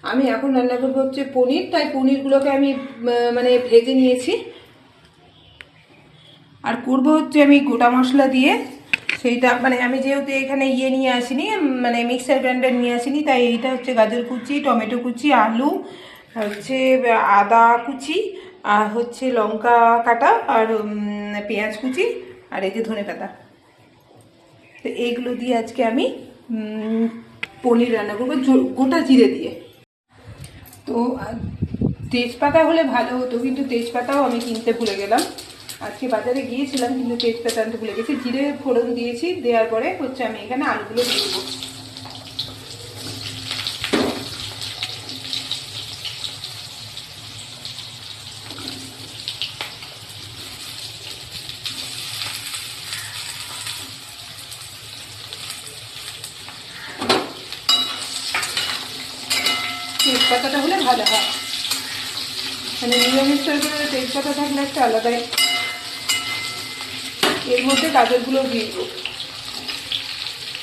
আমি এখন রান্না করবো হচ্ছে পনির, তাই পনিরগুলোকে আমি মানে ভেজে নিয়েছি। আর করবো হচ্ছে আমি গোটা মশলা দিয়ে, সেইটা মানে আমি যেহেতু এখানে নিয়ে আসিনি, মানে মিক্সার গ্রাইন্ডার নিয়ে আসিনি, তাই এইটা হচ্ছে গাজর কুচি, টমেটো কুচি, আলু, হচ্ছে আদা কুচি, আর হচ্ছে লঙ্কা কাটা, আর পেঁয়াজ কুচি, আর এই যে ধনেপাতা। তো এইগুলো দিয়ে আজকে আমি পনির রান্না করবো গোটা জিরে দিয়ে। তো তেজপাতা হলে ভালো হতো, কিন্তু তেজপাতাও আমি কিনতে ভুলে গেলাম। আজকে বাজারে গিয়েছিলাম কিন্তু তেজপাতা আনতে ভুলে গেছি। জিরে ফোড়ন দিয়েছি, দেওয়ার পরে হচ্ছে আমি এখানে আলুগুলো দিয়ে দেবো। তেজপাতাটা হলে ভালো হয়, মানে নিরামিষ তরকারিতে তেজপাতা থাকলে একটা আলাদাই। এর মধ্যে গাজরগুলো দিয়ে দেবো।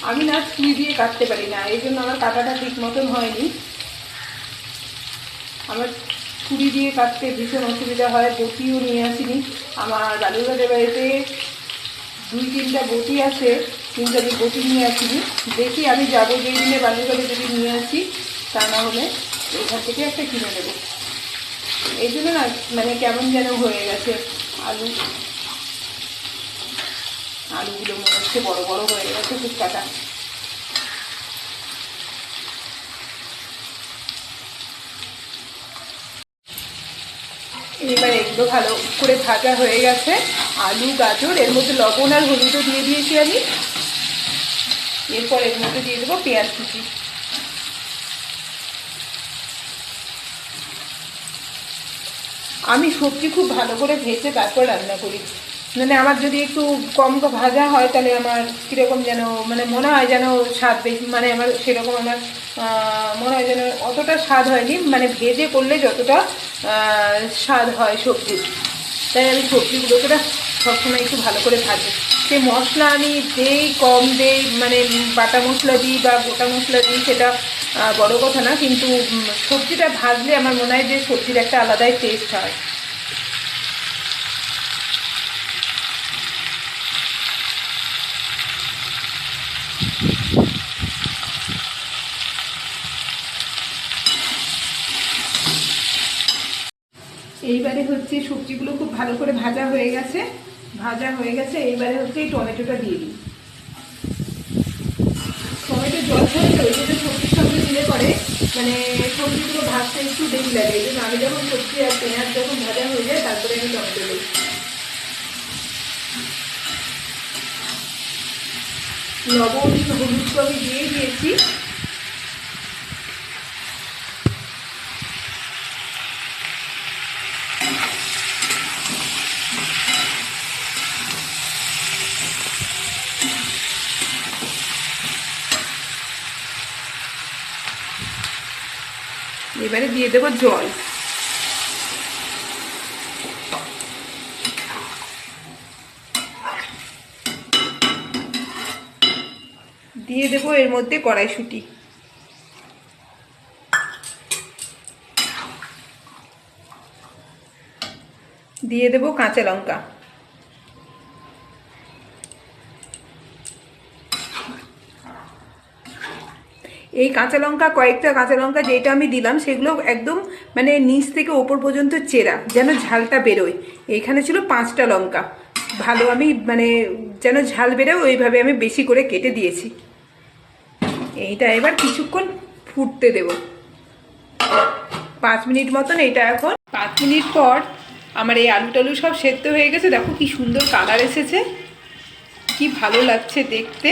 আমি না ছুরি দিয়ে কাটতে পারি না, এই জন্য আমার কাটাটা ঠিক মতন হয়নি। আমার ছুরি দিয়ে কাটতে ভীষণ অসুবিধা হয়। বটিও নিয়ে আসিনি। আমার বালুরঘাটের বাড়িতে 2-3টা বটি আছে, কিন্তু আমি বটি নিয়ে আসিনি। দেখি আমি যাবো যেই দিনে বালুরঘাটে, যদি নিয়ে আসি, তা না হলে এইখান থেকে একটা কিনে নেবো। এই জন্য না মানে কেমন যেন হয়ে গেছে আলুগুলো মনে হচ্ছে বড় বড় হয়ে গেছে খুব কাটা। এবার এগুলো ভালো করে ভাজা হয়ে গেছে। আলু, গাজর, এর মধ্যে লবণ আর হলুদও দিয়ে দিয়েছি আমি। এরপর এর মধ্যে দিয়ে দেবো পেঁয়াজ কুচি। আমি সবজি খুব ভালো করে ভেজে তারপর রান্না করি। মানে আমার যদি একটু কম ভাজা হয়, তাহলে আমার কীরকম যেন মানে মনে হয় যেন স্বাদ বেশি, মানে আমার সেরকম আমার মনে হয় যেন অতটা স্বাদ হয়নি, মানে ভেজে করলে যতটা স্বাদ হয় সবজির। তাই আমি সবজিগুলোকে না সবসময় একটু ভালো করে ভাজি। সে মশলা আমি দেই কম দেই, মানে বাটা মশলা দিই বা গোটা মশলা দিই, সেটা বড় কথা না, কিন্তু সবজিটা ভাজলে আমার মনে হয় যে সবজির একটা আলাদাই টেস্ট হয়। এইবারে হচ্ছে সবজিগুলো খুব ভালো করে ভাজা হয়ে গেছে। এইবারে হচ্ছে এই টমেটোটা দিয়ে দিই। টমেটো জল থাকলে ওই জন্য সবজির সঙ্গে দিলে পরে মানে সবজিগুলো ভাজতে একটু দেরি লাগে। এই জন্য আমি যখন সবজি আর পেঁয়াজ যখন ভাজা হয়ে যায়, তারপরে আমি টমেটো দিই। লবণ হলুদ তো আমি দিয়ে দিয়েছি। এবারে দিয়ে দেবো জল। দিয়ে দেবো এর মধ্যে কড়াইশুঁটি। দিয়ে দেবো কাঁচা লঙ্কা। এই কাঁচা লঙ্কা, কয়েকটা কাঁচা লঙ্কা যেটা আমি দিলাম, সেগুলো একদম মানে নিচ থেকে ওপর পর্যন্ত চেরা, যেন ঝালটা বেরোয়। এইখানে ছিল 5টা লঙ্কা। ভালো আমি মানে যেন ঝাল বেরোয় ওইভাবে আমি বেশি করে কেটে দিয়েছি। এইটা এবার কিছুক্ষণ ফুটতে দেব, 5 মিনিট মতন। এটা এখন 5 মিনিট পর আমার এই আলু টালু সব সেদ্ধ হয়ে গেছে। দেখো কি সুন্দর কালার এসেছে, কি ভালো লাগছে দেখতে।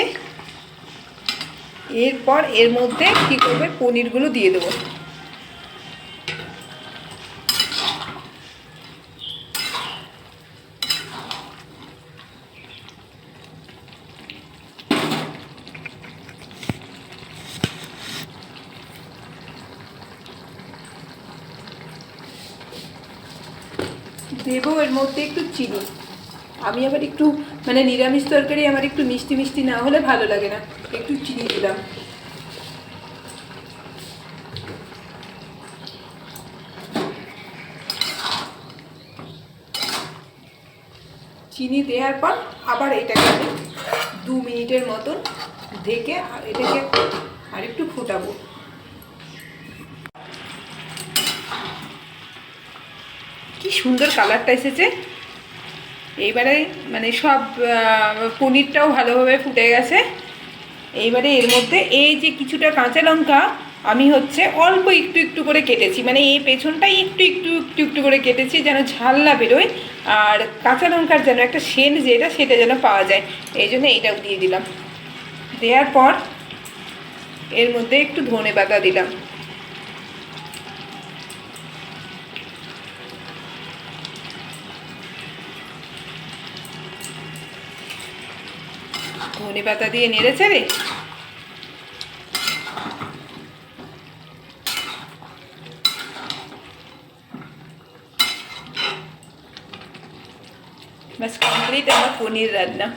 এরপর এর মধ্যে কি করবে, পনিরগুলো দিয়ে দেবো। দেবো এর মধ্যে একটু চিনি। আমি আবার একটু মানে নিরামিষ তরকারি আমার একটু মিষ্টি মিষ্টি না হলে ভালো লাগে না, একটু চিনি দিলাম। চিনি দেওয়ার পর আবার এটাকে আমি 2 মিনিটের মতন ঢেকে এটাকে আর একটু ফোটাবো। কি সুন্দর কালারটা এসেছে। এইবারে মানে সব পনিরটাও ভালোভাবে ফুটে গেছে। এইবারে এর মধ্যে এই যে কিছুটা কাঁচা লঙ্কা আমি হচ্ছে অল্প একটু একটু করে কেটেছি, মানে এই পেছনটাই একটু একটু একটু একটু করে কেটেছি যেন ঝাল না বেরোয়, আর কাঁচা লঙ্কার যেন একটা সেন্ট যেটা সেটা যেন পাওয়া যায়, এই জন্য এইটাও দিয়ে দিলাম। দেওয়ার পর এর মধ্যে একটু ধনে পাতা দিলাম। ধনে পাতা দিয়ে নেড়ে চেড়ে ব্যাস কমপ্লিট আমার পনির রান্না।